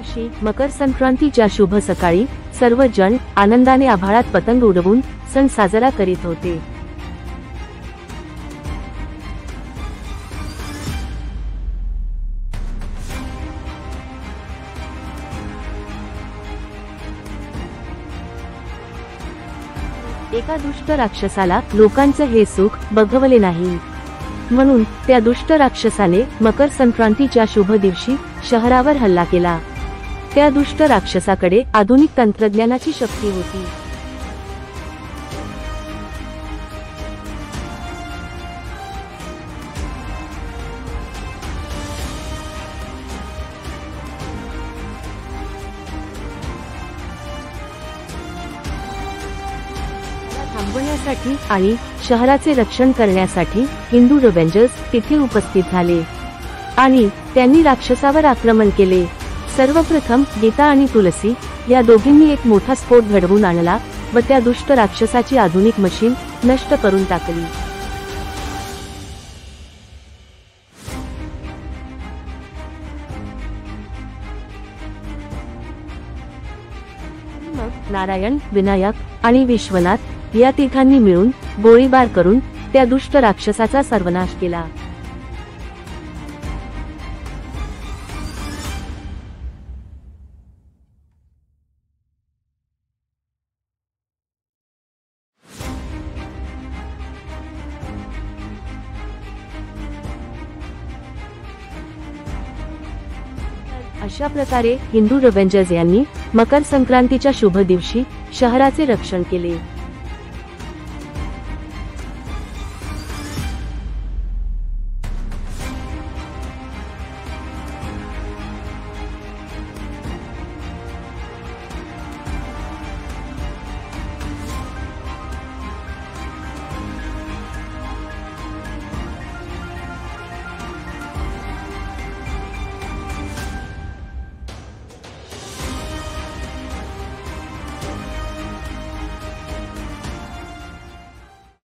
दिवशी मकर संक्रांतीच्या शुभ सकाळी सर्वजण आनंदाने आभाळात पतंग उडवून सण साजरा करीत होते। एका दुष्ट राक्षसाला लोकांचे हे सुख बघवले नाही, म्हणून त्या दुष्ट राक्षसाने मकर संक्रांतीच्या शुभ दिवशी शहरावर हल्ला केला। त्या दुष्ट राक्षसाकडे आधुनिक तंत्रज्ञानाची शक्ती होती। थांबवण्यासाठी आणि शहराचे रक्षण करण्यासाठी हिंदू रिव्हेंजर्स तिथे उपस्थित झाले आणि त्यांनी राक्षसावर आक्रमण केले। सर्वप्रथम गीता आणि तुलसी या दोघींनी एक मोठा स्फोट घडवून आणला व त्या दुष्ट राक्षसाची आधुनिक मशीन नष्ट करून टाकली। मग नारायण, विनायक आणि विश्वनाथ या तिघांनी मिळून गोळीबार करून त्या दुष्ट राक्षसाचा सर्वनाश केला। अशा प्रकारे हिंदू रिव्हेंजर्स यांनी मकर संक्रांतीच्या शुभ दिवशी शहराचे रक्षण केले।